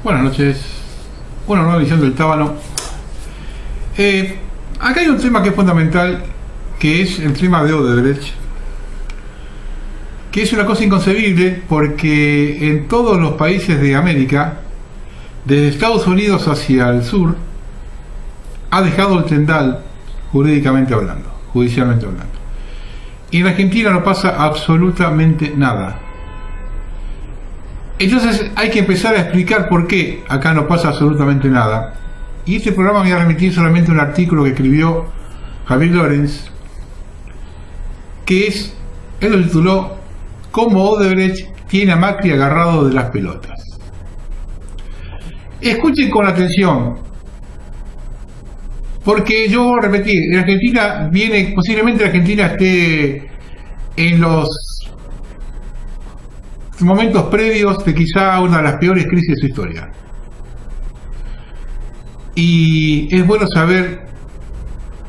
Buenas noches, una nueva edición del Tábano. Acá hay un tema que es fundamental, que es el tema de Odebrecht, que es una cosa inconcebible porque en todos los países de América, desde Estados Unidos hacia el sur, ha dejado el tendal jurídicamente hablando, judicialmente hablando. Y en Argentina no pasa absolutamente nada. Entonces hay que empezar a explicar por qué acá no pasa absolutamente nada. Y este programa me va a remitir solamente a un artículo que escribió Javier Lorenz, que él lo tituló "Cómo Odebrecht tiene a Macri agarrado de las pelotas". Escuchen con atención, porque yo voy a repetir, en Argentina posiblemente la Argentina esté en los momentos previos de quizá una de las peores crisis de su historia. Y es bueno saber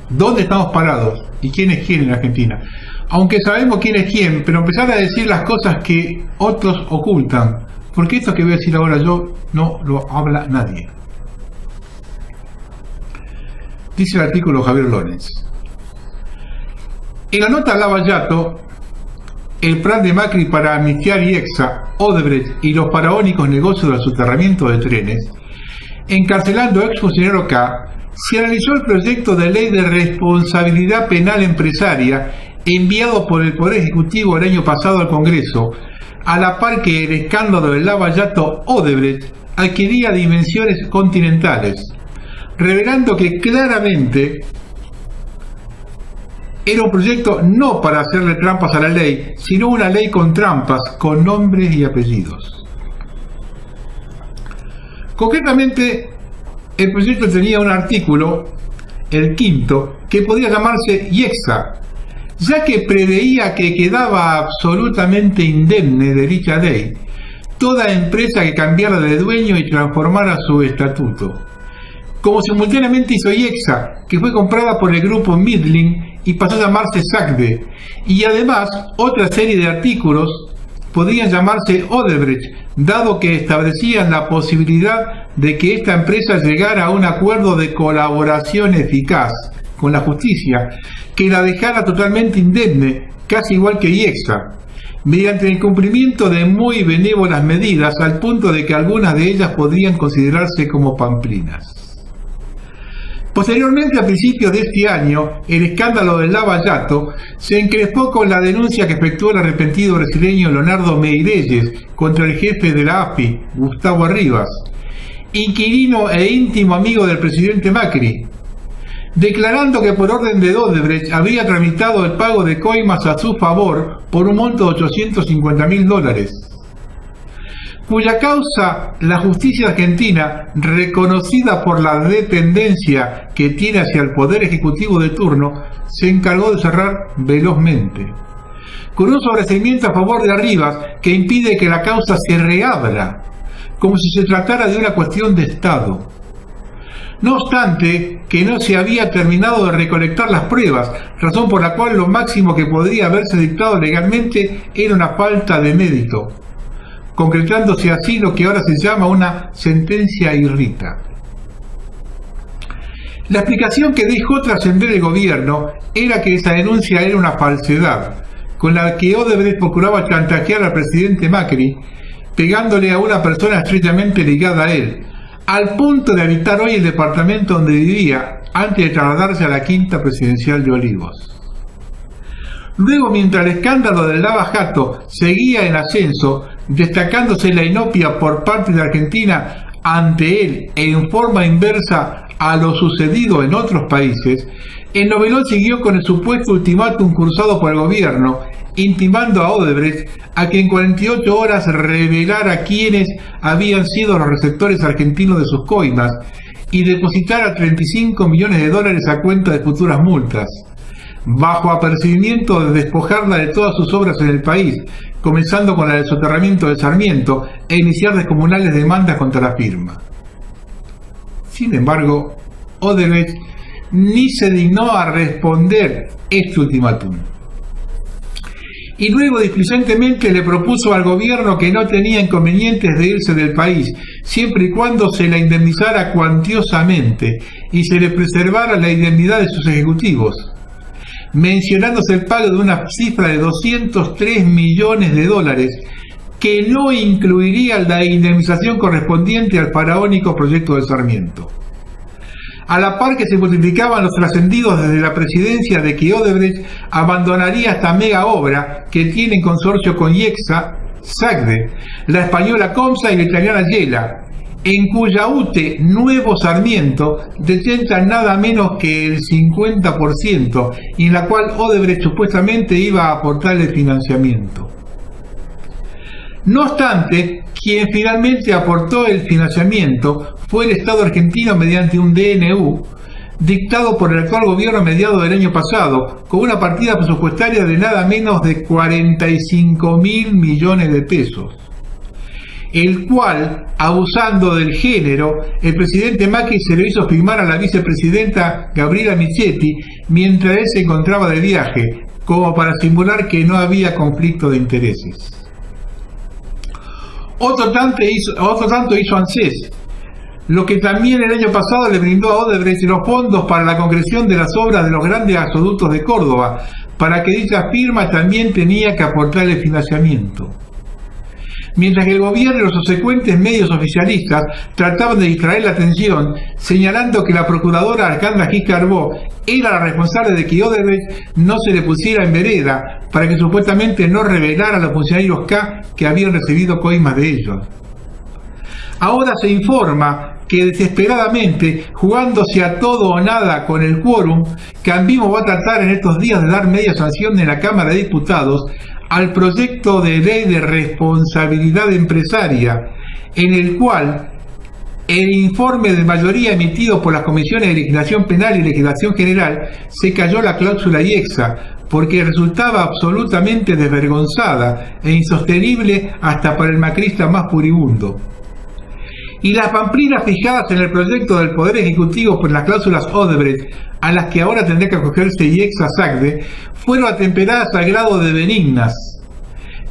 dónde estamos parados y quién es quién en Argentina. Aunque sabemos quién es quién, pero empezar a decir las cosas que otros ocultan, porque esto que voy a decir ahora yo no lo habla nadie. Dice el artículo Javier Lorenz: en la nota Lavallato, el plan de Macri para amnistiar IEXA, Odebrecht y los faraónicos negocios del soterramiento de trenes, encarcelando a exfuncionario K, se analizó el proyecto de ley de responsabilidad penal empresaria enviado por el Poder Ejecutivo el año pasado al Congreso, a la par que el escándalo del Lavallato Odebrecht adquiría dimensiones continentales, revelando que claramente era un proyecto no para hacerle trampas a la ley, sino una ley con trampas, con nombres y apellidos. Concretamente, el proyecto tenía un artículo, el quinto, que podía llamarse IEXA, ya que preveía que quedaba absolutamente indemne de dicha ley toda empresa que cambiara de dueño y transformara su estatuto, como simultáneamente hizo IEXA, que fue comprada por el grupo Midling y pasó a llamarse SACDE, y además otra serie de artículos podían llamarse Odebrecht, dado que establecían la posibilidad de que esta empresa llegara a un acuerdo de colaboración eficaz con la justicia, que la dejara totalmente indemne, casi igual que IEXA, mediante el cumplimiento de muy benévolas medidas, al punto de que algunas de ellas podrían considerarse como pamplinas. Posteriormente, a principios de este año, el escándalo del Lavallato se encrespó con la denuncia que efectuó el arrepentido brasileño Leonardo Meirelles contra el jefe de la AFI, Gustavo Arribas, inquilino e íntimo amigo del presidente Macri, declarando que por orden de Odebrecht había tramitado el pago de coimas a su favor por un monto de $850.000, cuya causa la justicia argentina, reconocida por la dependencia que tiene hacia el Poder Ejecutivo de turno, se encargó de cerrar velozmente, con un sobreseimiento a favor de Arribas que impide que la causa se reabra, como si se tratara de una cuestión de Estado. No obstante, que no se había terminado de recolectar las pruebas, razón por la cual lo máximo que podría haberse dictado legalmente era una falta de mérito, concretándose así lo que ahora se llama una sentencia irrita. La explicación que dejó trascender el gobierno era que esa denuncia era una falsedad, con la que Odebrecht procuraba chantajear al presidente Macri, pegándole a una persona estrechamente ligada a él, al punto de habitar hoy el departamento donde vivía, antes de trasladarse a la quinta presidencial de Olivos. Luego, mientras el escándalo del Lavallato seguía en ascenso, destacándose la inopia por parte de Argentina ante él e en forma inversa a lo sucedido en otros países, el novelón siguió con el supuesto ultimátum cursado por el gobierno, intimando a Odebrecht a que en 48 horas revelara quiénes habían sido los receptores argentinos de sus coimas y depositara $35 millones a cuenta de futuras multas, bajo apercibimiento de despojarla de todas sus obras en el país, comenzando con la del soterramiento de Sarmiento, e iniciar descomunales demandas contra la firma. Sin embargo, Odebrecht ni se dignó a responder este ultimátum. y luego displicentemente le propuso al gobierno que no tenía inconvenientes de irse del país, siempre y cuando se la indemnizara cuantiosamente y se le preservara la indemnidad de sus ejecutivos, mencionándose el pago de una cifra de 203 millones de dólares que no incluiría la indemnización correspondiente al faraónico proyecto de Sarmiento. A la par que se multiplicaban los trascendidos desde la presidencia de que Odebrecht abandonaría esta mega obra que tiene en consorcio con IEXA, SACDE, la española Comsa y la italiana Yela, en cuya UTE Nuevo Sarmiento detenta nada menos que el 50% y en la cual Odebrecht supuestamente iba a aportarle financiamiento. No obstante, quien finalmente aportó el financiamiento fue el Estado argentino mediante un DNU dictado por el actual gobierno a mediados del año pasado, con una partida presupuestaria de nada menos de 45.000 millones de pesos, el cual, abusando del género, el presidente Macri se lo hizo firmar a la vicepresidenta Gabriela Michetti mientras él se encontraba de viaje, como para simular que no había conflicto de intereses. Otro tanto hizo ANSES, lo que también el año pasado le brindó a Odebrecht los fondos para la concreción de las obras de los grandes gasoductos de Córdoba, para que dicha firma también tenía que aportarle financiamiento. Mientras que el gobierno y los subsecuentes medios oficialistas trataban de distraer la atención, señalando que la procuradora Alejandra Gis Carbó era la responsable de que Odebrecht no se le pusiera en vereda para que supuestamente no revelara a los funcionarios K que habían recibido coimas de ellos. Ahora se informa que desesperadamente, jugándose a todo o nada con el quórum, Cambiemos va a tratar en estos días de dar media sanción en la Cámara de Diputados al proyecto de ley de responsabilidad empresaria, en el cual el informe de mayoría emitido por las comisiones de legislación penal y legislación general se cayó la cláusula IEXA, porque resultaba absolutamente desvergonzada e insostenible hasta para el macrista más furibundo. Y las pamplinas fijadas en el proyecto del Poder Ejecutivo por las cláusulas Odebrecht, a las que ahora tendría que acogerse IEXA-SACDE, fueron atemperadas al grado de benignas,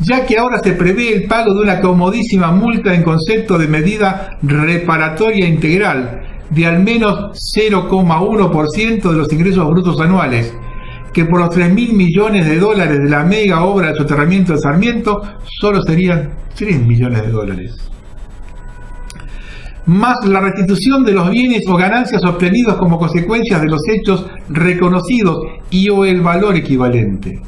ya que ahora se prevé el pago de una comodísima multa en concepto de medida reparatoria integral de al menos 0,1% de los ingresos brutos anuales, que por los 3.000 millones de dólares de la mega obra de soterramiento de Sarmiento solo serían 3 millones de dólares. Más la restitución de los bienes o ganancias obtenidos como consecuencia de los hechos reconocidos y o el valor equivalente.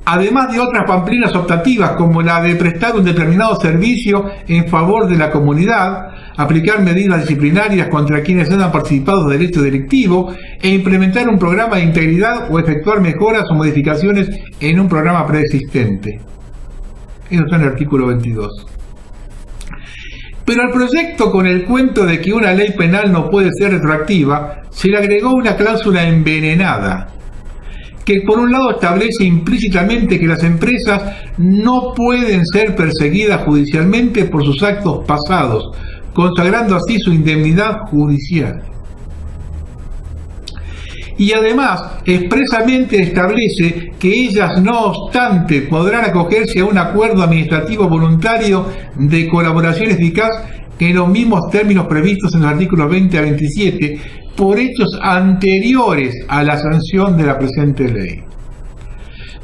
Además de otras pamplinas optativas como la de prestar un determinado servicio en favor de la comunidad, aplicar medidas disciplinarias contra quienes hayan participado de delito delictivo e implementar un programa de integridad o efectuar mejoras o modificaciones en un programa preexistente. Eso está en el artículo 22. Pero al proyecto, con el cuento de que una ley penal no puede ser retroactiva, se le agregó una cláusula envenenada, que por un lado establece implícitamente que las empresas no pueden ser perseguidas judicialmente por sus actos pasados, consagrando así su indemnidad judicial. Y además expresamente establece que ellas, no obstante, podrán acogerse a un acuerdo administrativo voluntario de colaboración eficaz en los mismos términos previstos en los artículos 20 a 27 por hechos anteriores a la sanción de la presente ley,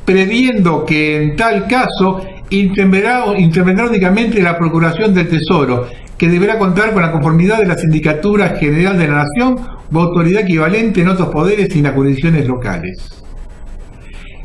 previendo que en tal caso intervendrá únicamente la Procuración del Tesoro, que deberá contar con la conformidad de la Sindicatura General de la Nación o autoridad equivalente en otros poderes y en las jurisdicciones locales,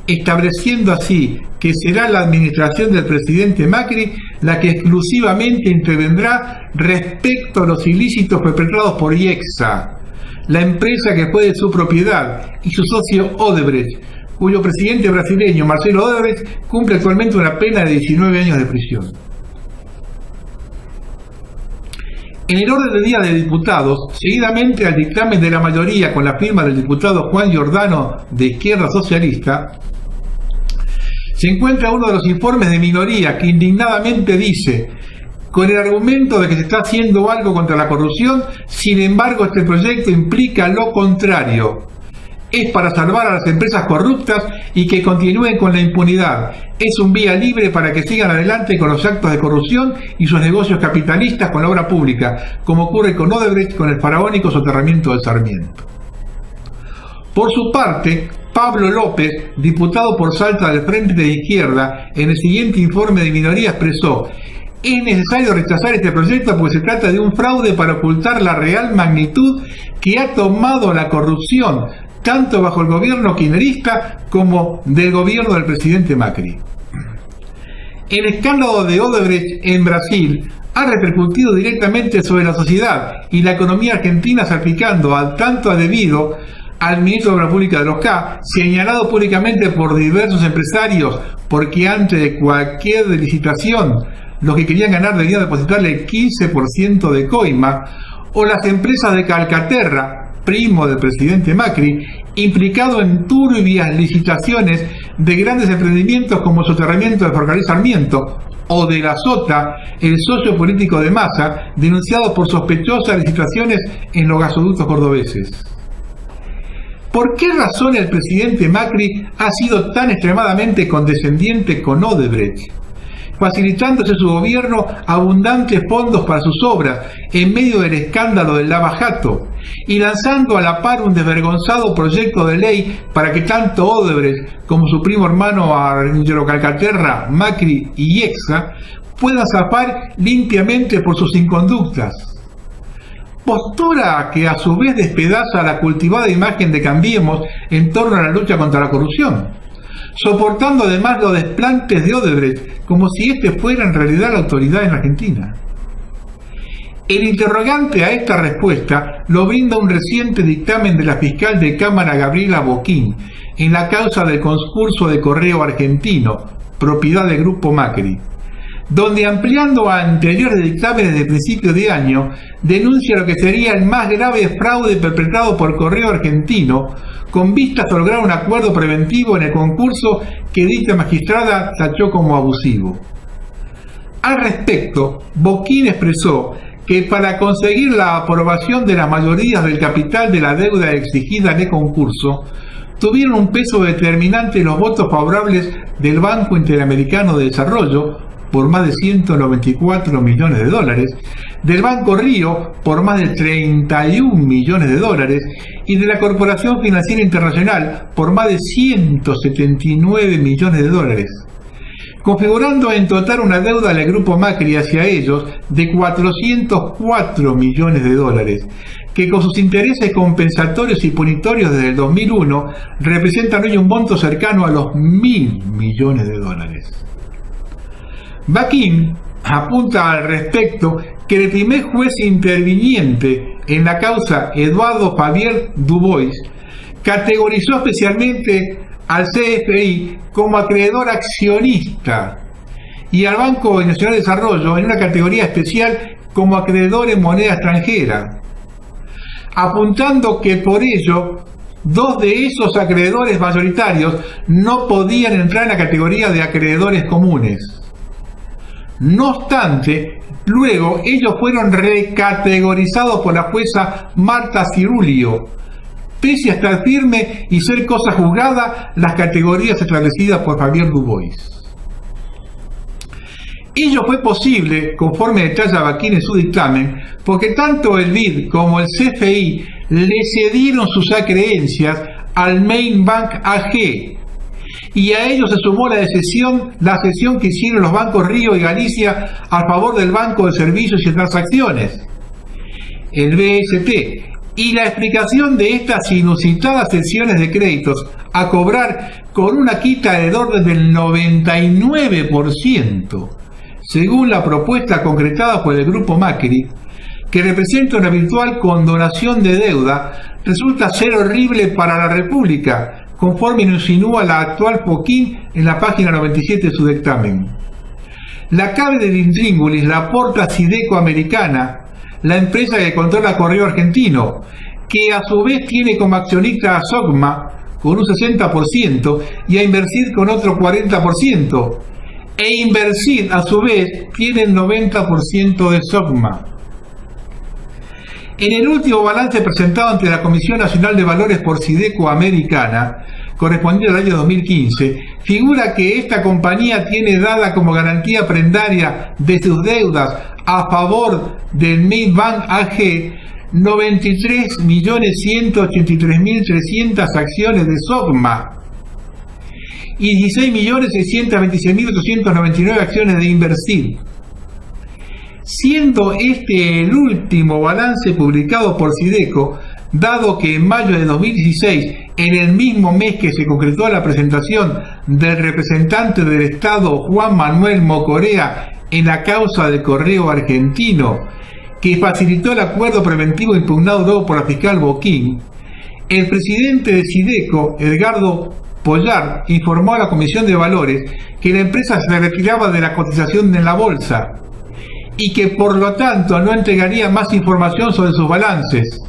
estableciendo así que será la administración del presidente Macri la que exclusivamente intervendrá respecto a los ilícitos perpetrados por IEXA, la empresa que fue de su propiedad, y su socio Odebrecht, cuyo presidente brasileño, Marcelo Odebrecht, cumple actualmente una pena de 19 años de prisión. En el orden del día de diputados, seguidamente al dictamen de la mayoría con la firma del diputado Juan Giordano de Izquierda Socialista, se encuentra uno de los informes de minoría que indignadamente dice: con el argumento de que se está haciendo algo contra la corrupción, sin embargo este proyecto implica lo contrario. es para salvar a las empresas corruptas y que continúen con la impunidad. Es un vía libre para que sigan adelante con los actos de corrupción y sus negocios capitalistas con la obra pública, como ocurre con Odebrecht con el faraónico soterramiento de Sarmiento. Por su parte, Pablo López, diputado por Salta del Frente de Izquierda, en el siguiente informe de minoría expresó: es necesario rechazar este proyecto porque se trata de un fraude para ocultar la real magnitud que ha tomado la corrupción, tanto bajo el gobierno kirchnerista como del gobierno del presidente Macri. El escándalo de Odebrecht en Brasil ha repercutido directamente sobre la sociedad y la economía argentina, salpicando al tanto a debido al ministro de Obras Públicas de los K, señalado públicamente por diversos empresarios porque antes de cualquier licitación los que querían ganar debían depositarle el 15% de coima, o las empresas de Calcaterra, primo del presidente Macri, implicado en turbias licitaciones de grandes emprendimientos como el soterramiento del ferrocarril Sarmiento, o de la Sota, el socio político de Massa, denunciado por sospechosas licitaciones en los gasoductos cordobeses. ¿Por qué razón el presidente Macri ha sido tan extremadamente condescendiente con Odebrecht, facilitándose su gobierno abundantes fondos para sus obras en medio del escándalo del Lava Jato y lanzando a la par un desvergonzado proyecto de ley para que tanto Odebrecht como su primo hermano Angelo Calcaterra, Macri y Exxon puedan zafar limpiamente por sus inconductas? Postura que a su vez despedaza la cultivada imagen de Cambiemos en torno a la lucha contra la corrupción, soportando además los desplantes de Odebrecht como si este fuera en realidad la autoridad en Argentina. El interrogante a esta respuesta lo brinda un reciente dictamen de la fiscal de Cámara Gabriela Boquín en la causa del concurso de Correo Argentino, propiedad del Grupo Macri, donde, ampliando a anteriores dictámenes de principio de año, denuncia lo que sería el más grave fraude perpetrado por Correo Argentino, con vistas a lograr un acuerdo preventivo en el concurso que dicha magistrada tachó como abusivo. Al respecto, Boquín expresó que para conseguir la aprobación de las mayorías del capital de la deuda exigida en el concurso, tuvieron un peso determinante los votos favorables del Banco Interamericano de Desarrollo, por más de 194 millones de dólares, del Banco Río por más de 31 millones de dólares y de la Corporación Financiera Internacional por más de 179 millones de dólares, configurando en total una deuda del Grupo Macri hacia ellos de 404 millones de dólares, que con sus intereses compensatorios y punitorios desde el 2001 representan hoy un monto cercano a los 1.000 millones de dólares. Boquín apunta al respecto que el primer juez interviniente en la causa, Eduardo Javier Dubois, categorizó especialmente al CFI como acreedor accionista y al Banco Nacional de Desarrollo en una categoría especial como acreedor en moneda extranjera, apuntando que por ello dos de esos acreedores mayoritarios no podían entrar en la categoría de acreedores comunes. No obstante, luego ellos fueron recategorizados por la jueza Marta Cirulio, pese a estar firme y ser cosa juzgada las categorías establecidas por Javier Dubois. Ello fue posible, conforme detalla Boquín en su dictamen, porque tanto el BID como el CFI le cedieron sus acreencias al Main Bank AG, y a ello se sumó la cesión que hicieron los bancos Río y Galicia a favor del Banco de Servicios y Transacciones, el BST, y la explicación de estas inusitadas cesiones de créditos a cobrar con una quita del orden del 99%, según la propuesta concretada por el Grupo Macri, que representa una virtual condonación de deuda, resulta ser horrible para la República, conforme insinúa la actual Boquín en la página 97 de su dictamen. La cabe del intríngulis la aporta Sideco Americana, la empresa que controla Correo Argentino, que a su vez tiene como accionista a Sogma con un 60% y a Inversid con otro 40%, e Inversid a su vez tiene el 90% de Sogma. En el último balance presentado ante la Comisión Nacional de Valores por Sideco Americana, correspondiente al año 2015, figura que esta compañía tiene dada como garantía prendaria de sus deudas a favor del Mailbank AG 93.183.300 acciones de SOCMA y 16.626.899 acciones de Inversid, siendo este el último balance publicado por Sideco, dado que en mayo de 2016, en el mismo mes que se concretó la presentación del representante del Estado Juan Manuel Mocorea en la causa del Correo Argentino, que facilitó el acuerdo preventivo impugnado luego por la fiscal Boquín, el presidente de Sideco, Edgardo Pollar, informó a la Comisión de Valores que la empresa se retiraba de la cotización en la bolsa y que por lo tanto no entregaría más información sobre sus balances,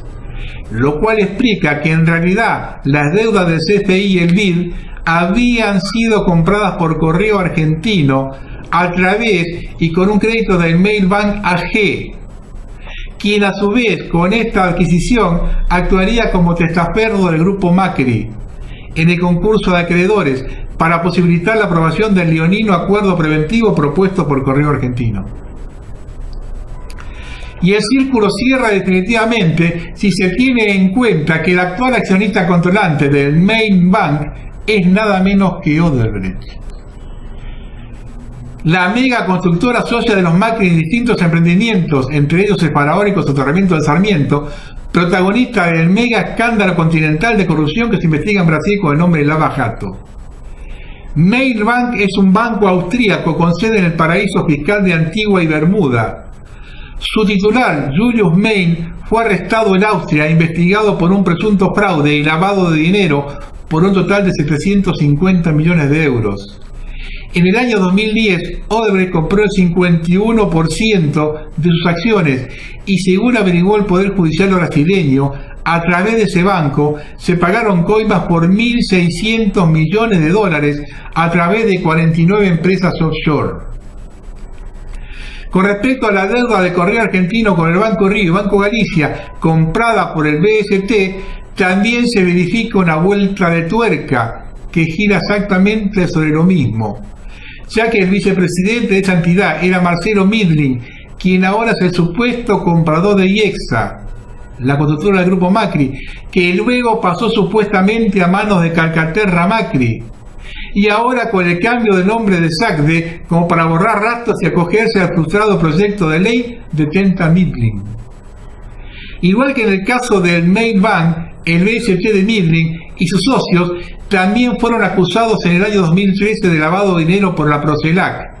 lo cual explica que en realidad las deudas del CFI y el BID habían sido compradas por Correo Argentino a través y con un crédito del Mailbank AG, quien a su vez con esta adquisición actuaría como testaferro del grupo Macri en el concurso de acreedores para posibilitar la aprobación del leonino acuerdo preventivo propuesto por Correo Argentino. Y el círculo cierra definitivamente si se tiene en cuenta que el actual accionista controlante del Mailbank es nada menos que Odebrecht, la mega constructora socia de los Macri en distintos emprendimientos, entre ellos el faraónico soterramiento del Sarmiento, protagonista del mega escándalo continental de corrupción que se investiga en Brasil con el nombre de Lava Jato. Mailbank es un banco austríaco con sede en el paraíso fiscal de Antigua y Bermuda. Su titular, Julius Main, fue arrestado en Austria e investigado por un presunto fraude y lavado de dinero por un total de 750 millones de euros. En el año 2010, Odebrecht compró el 51% de sus acciones y, según averiguó el Poder Judicial brasileño, a través de ese banco se pagaron coimas por 1.600 millones de dólares a través de 49 empresas offshore. Con respecto a la deuda de Correo Argentino con el Banco Río y Banco Galicia, comprada por el BST, también se verifica una vuelta de tuerca que gira exactamente sobre lo mismo, ya que el vicepresidente de esa entidad era Marcelo Midling, quien ahora es el supuesto comprador de IEXA, la constructora del grupo Macri, que luego pasó supuestamente a manos de Calcaterra Macri, y ahora con el cambio de nombre de SACDE como para borrar rastros y acogerse al frustrado proyecto de ley detenta Midling. Igual que en el caso del Mailbank, el BST de Midling y sus socios también fueron acusados en el año 2013 de lavado de dinero por la Procelac,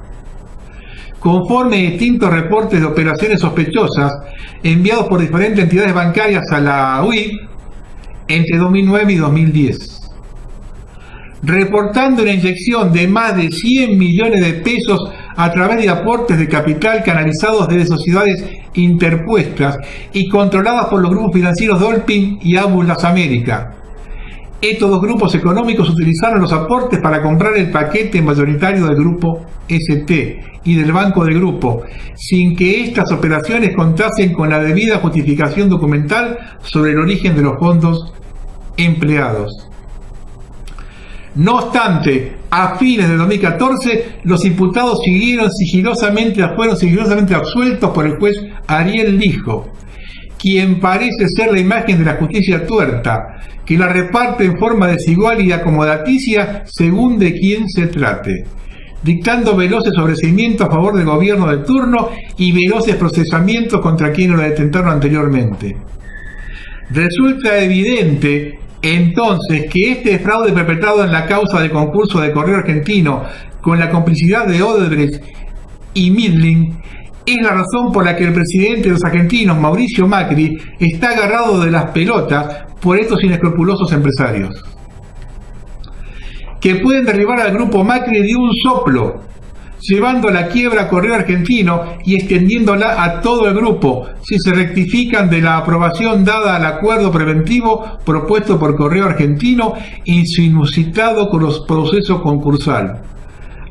conforme a distintos reportes de operaciones sospechosas enviados por diferentes entidades bancarias a la UIF entre 2009 y 2010, reportando una inyección de más de 100 millones de pesos a través de aportes de capital canalizados desde sociedades interpuestas y controladas por los grupos financieros Dolphin y Abus Las Américas. Estos dos grupos económicos utilizaron los aportes para comprar el paquete mayoritario del grupo ST y del banco del grupo, sin que estas operaciones contasen con la debida justificación documental sobre el origen de los fondos empleados. No obstante, a fines de 2014, los imputados fueron sigilosamente absueltos por el juez Ariel Lijo, quien parece ser la imagen de la justicia tuerta, que la reparte en forma desigual y acomodaticia según de quién se trate, dictando veloces sobreseimientos a favor del gobierno de turno y veloces procesamientos contra quienes lo detentaron anteriormente. Resulta evidente entonces que este fraude perpetrado en la causa del concurso de Correo Argentino con la complicidad de Odebrecht y Midling es la razón por la que el presidente de los argentinos, Mauricio Macri, está agarrado de las pelotas por estos inescrupulosos empresarios, que pueden derribar al grupo Macri de un soplo, llevando a la quiebra a Correo Argentino y extendiéndola a todo el grupo, si se rectifican de la aprobación dada al acuerdo preventivo propuesto por Correo Argentino en su inusitado proceso concursal,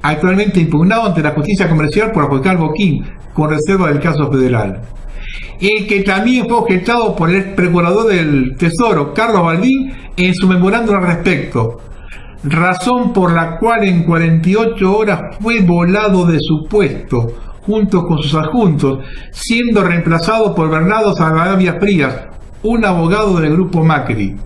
actualmente impugnado ante la justicia comercial por la fiscal Boquín, con reserva del caso federal. el que también fue objetado por el procurador del Tesoro, Carlos Baldín, en su memorándum al respecto, razón por la cual en 48 horas fue volado de su puesto, junto con sus adjuntos, siendo reemplazado por Bernardo Saavedra Frías, un abogado del grupo Macri.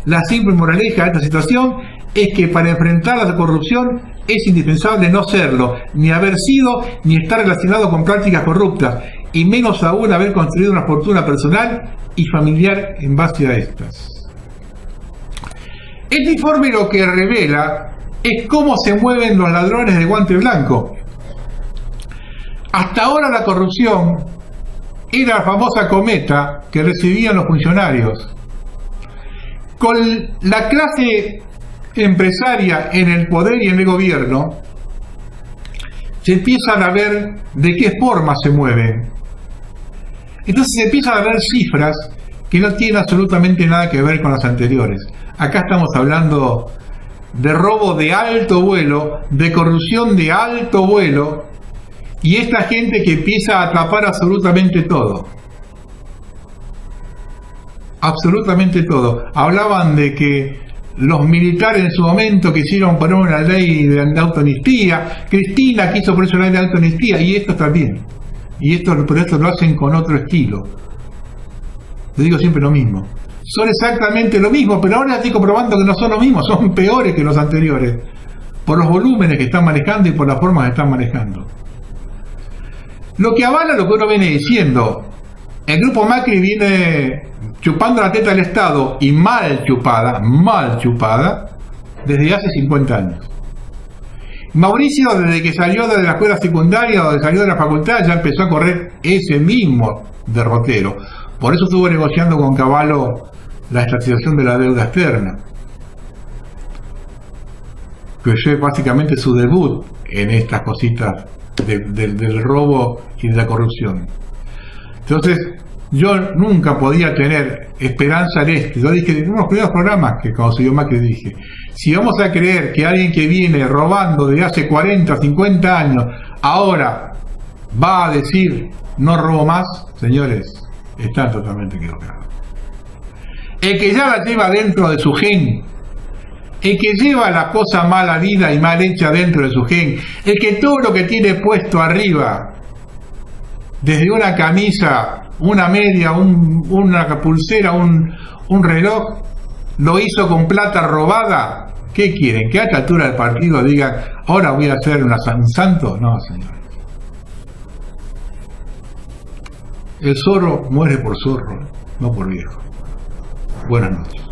La simple moraleja de esta situación es que para enfrentar la corrupción es indispensable no serlo, ni haber sido, ni estar relacionado con prácticas corruptas, y menos aún haber construido una fortuna personal y familiar en base a estas. Este informe lo que revela es cómo se mueven los ladrones de guante blanco. Hasta ahora la corrupción era la famosa cometa que recibían los funcionarios. Con la clase empresaria en el poder y en el gobierno, se empiezan a ver de qué forma se mueven. Entonces se empiezan a ver cifras que no tienen absolutamente nada que ver con las anteriores. Acá estamos hablando de robo de alto vuelo, de corrupción de alto vuelo, y esta gente que empieza a tapar absolutamente todo. Absolutamente todo. Hablaban de que los militares en su momento quisieron poner una ley de autoamnistía. Cristina quiso poner una ley de autoamnistía, y esto también. Y esto, por eso lo hacen con otro estilo. Les digo siempre lo mismo. Son exactamente lo mismo, pero ahora estoy comprobando que no son lo mismo, son peores que los anteriores. Por los volúmenes que están manejando y por las formas que están manejando. Lo que avala lo que uno viene diciendo. El grupo Macri viene chupando la teta del Estado, y mal chupada, desde hace 50 años. Mauricio, desde que salió de la escuela secundaria o de salió de la facultad, ya empezó a correr ese mismo derrotero. Por eso estuvo negociando con Cavallo la estatización de la deuda externa, que es básicamente su debut en estas cositas del robo y de la corrupción. Entonces yo nunca podía tener esperanza en esto. Yo dije en unos primeros programas que cuando se dio Macri, dije, si vamos a creer que alguien que viene robando de hace 40 o 50 años ahora va a decir no robo más, señores, están totalmente equivocados. El que ya la lleva dentro de su gen, el que lleva la cosa mal habida y mal hecha dentro de su gen, el que todo lo que tiene puesto arriba, desde una camisa, una media, una pulsera, un reloj, lo hizo con plata robada. ¿Qué quieren? ¿Que a esta altura del partido digan ahora voy a hacer un santo? No, señor. El zorro muere por zorro, no por viejo. Buenas noches.